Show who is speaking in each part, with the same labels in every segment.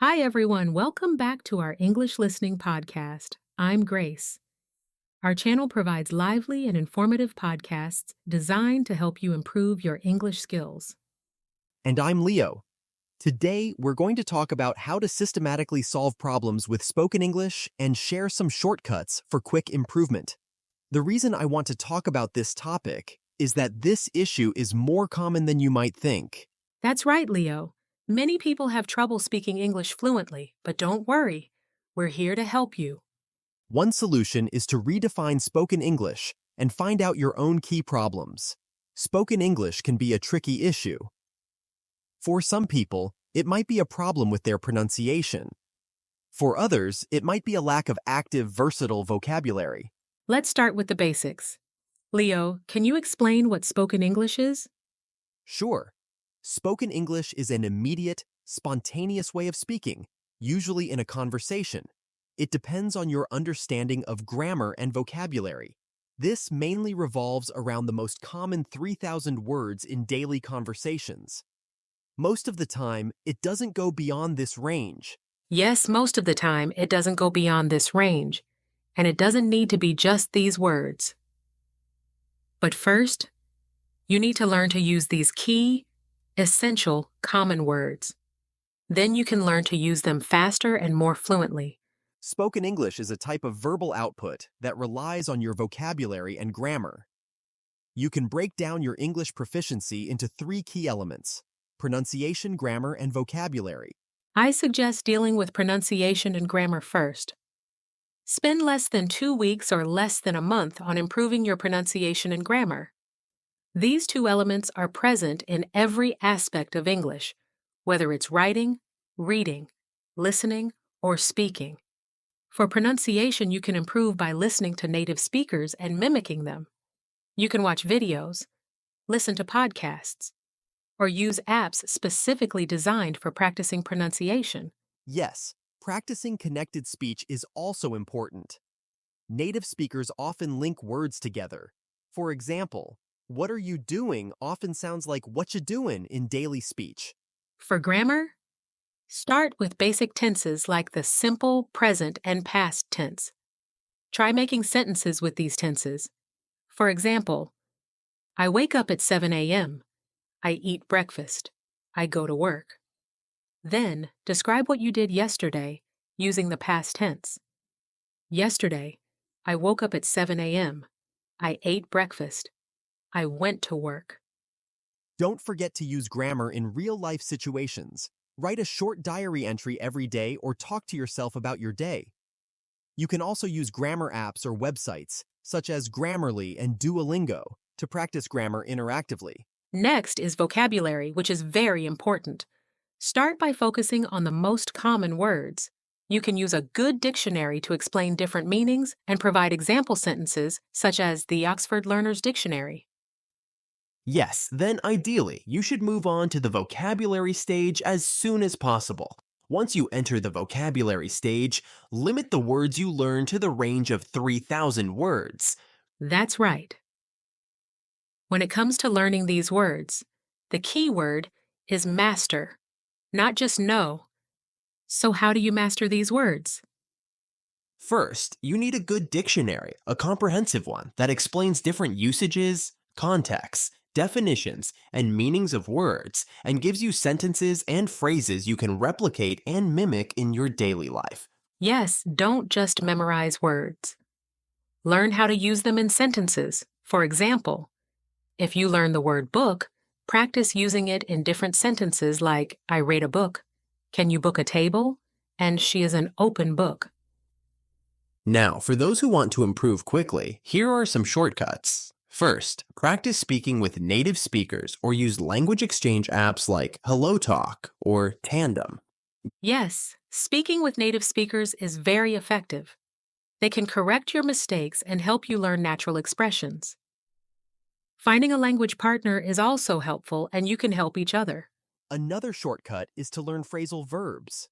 Speaker 1: Hi, everyone. Welcome back to our English Listening Podcast. I'm Grace. Our channel provides lively and informative podcasts designed to help you improve your English skills.
Speaker 2: And I'm Leo. Today, we're going to talk about how to systematically solve problems with spoken English and share some shortcuts for quick improvement. The reason I want to talk about this topic is that this issue is more common than you might think.
Speaker 1: That's right, Leo. Many people have trouble speaking English fluently, but don't worry. We're here to help you.
Speaker 2: One solution is to redefine spoken English and find out your own key problems. Spoken English can be a tricky issue. For some people, it might be a problem with their pronunciation. For others, it might be a lack of active, versatile vocabulary.
Speaker 1: Let's start with the basics. Leo, can you explain what spoken English is?
Speaker 2: Sure, spoken English is an immediate, spontaneous way of speaking, usually in a conversation. It depends on your understanding of grammar and vocabulary. This mainly revolves around the most common 3,000 words in daily conversations. Most of the time, it doesn't go beyond this range.
Speaker 1: Yes, most of the time it doesn't go beyond this range, and it doesn't need to be just these words. But first, you need to learn to use these key, essential, common words. Then you can learn to use them faster and more fluently.
Speaker 2: Spoken English is a type of verbal output that relies on your vocabulary and grammar. You can break down your English proficiency into three key elements: pronunciation, grammar, and vocabulary.
Speaker 1: I suggest dealing with pronunciation and grammar first. Spend less than 2 weeks or less than a month on improving your pronunciation and grammar. These two elements are present in every aspect of English, whether it's writing, reading, listening, or speaking. For pronunciation, you can improve by listening to native speakers and mimicking them. You can watch videos, listen to podcasts, or use apps specifically designed for practicing pronunciation.
Speaker 2: Yes, practicing connected speech is also important. Native speakers often link words together. For example, "What are you doing" often sounds like "what you doing" in daily speech.
Speaker 1: For grammar, start with basic tenses like the simple, present, and past tense. Try making sentences with these tenses. For example, I wake up at 7 a.m. I eat breakfast. I go to work. Then, describe what you did yesterday using the past tense. Yesterday, I woke up at 7 a.m. I ate breakfast. I went to work.
Speaker 2: Don't forget to use grammar in real-life situations. Write a short diary entry every day or talk to yourself about your day. You can also use grammar apps or websites, such as Grammarly and Duolingo, to practice grammar interactively.
Speaker 1: Next is vocabulary, which is very important. Start by focusing on the most common words. You can use a good dictionary to explain different meanings and provide example sentences, such as the Oxford Learner's Dictionary.
Speaker 3: Yes, then ideally, you should move on to the vocabulary stage as soon as possible. Once you enter the vocabulary stage, limit the words you learn to the range of 3,000 words.
Speaker 1: That's right. When it comes to learning these words, the key word is master, not just know. So, how do you master these words?
Speaker 3: First, you need a good dictionary, a comprehensive one that explains different usages, contexts, definitions, and meanings of words, and gives you sentences and phrases you can replicate and mimic in your daily life.
Speaker 1: Yes, don't just memorize words. Learn how to use them in sentences. For example, if you learn the word book, practice using it in different sentences like, I rate a book, can you book a table, and she is an open book.
Speaker 3: Now, for those who want to improve quickly, here are some shortcuts. First, practice speaking with native speakers or use language exchange apps like HelloTalk or Tandem.
Speaker 1: Yes, speaking with native speakers is very effective. They can correct your mistakes and help you learn natural expressions. Finding a language partner is also helpful, and you can help each other.
Speaker 2: Another shortcut is to learn phrasal verbs.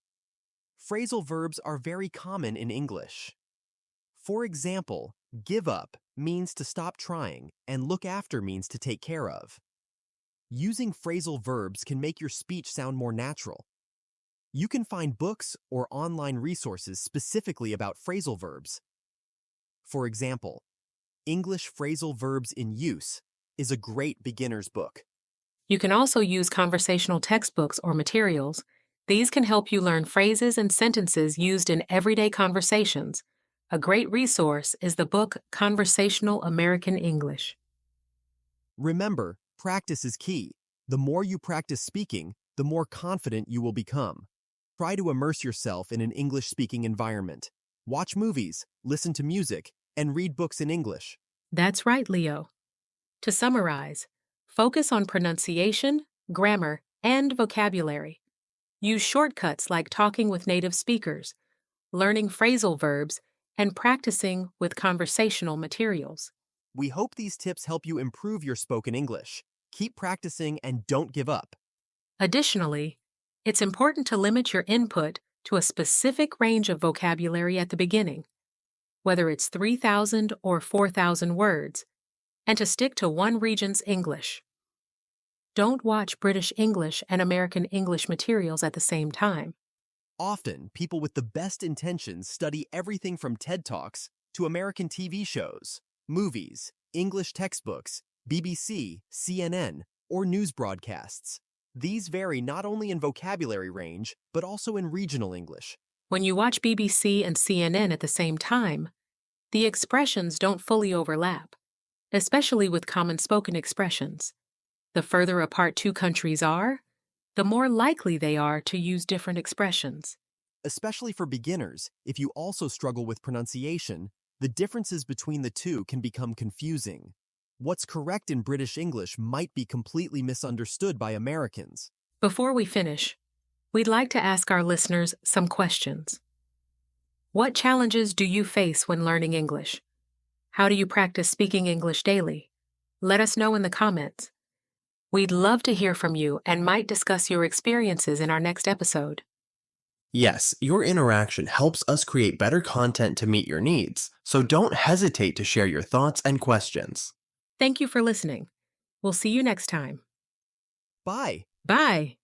Speaker 2: Phrasal verbs are very common in English. For example, give up means to stop trying, and look after means to take care of. Using phrasal verbs can make your speech sound more natural. You can find books or online resources specifically about phrasal verbs. For example, English Phrasal Verbs in Use is a great beginner's book.
Speaker 1: You can also use conversational textbooks or materials. These can help you learn phrases and sentences used in everyday conversations. A great resource is the book Conversational American English.
Speaker 2: Remember, practice is key. The more you practice speaking, the more confident you will become. Try to immerse yourself in an English-speaking environment. Watch movies, listen to music, and read books in English.
Speaker 1: That's right, Leo. To summarize, focus on pronunciation, grammar, and vocabulary. Use shortcuts like talking with native speakers, learning phrasal verbs, and practicing with conversational materials.
Speaker 2: We hope these tips help you improve your spoken English. Keep practicing and don't give up.
Speaker 1: Additionally, it's important to limit your input to a specific range of vocabulary at the beginning, whether it's 3,000 or 4,000 words, and to stick to one region's English. Don't watch British English and American English materials at the same time.
Speaker 2: Often, people with the best intentions study everything from TED Talks to American TV shows, movies, English textbooks, BBC, CNN, or news broadcasts. These vary not only in vocabulary range, but also in regional English.
Speaker 1: When you watch BBC and CNN at the same time, the expressions don't fully overlap, especially with common spoken expressions. The further apart two countries are, the more likely they are to use different expressions.
Speaker 2: Especially for beginners, if you also struggle with pronunciation, the differences between the two can become confusing. What's correct in British English might be completely misunderstood by Americans.
Speaker 1: Before we finish, we'd like to ask our listeners some questions. What challenges do you face when learning English? How do you practice speaking English daily? Let us know in the comments. We'd love to hear from you and might discuss your experiences in our next episode.
Speaker 3: Yes, your interaction helps us create better content to meet your needs, so don't hesitate to share your thoughts and questions.
Speaker 1: Thank you for listening. We'll see you next time.
Speaker 2: Bye!
Speaker 1: Bye!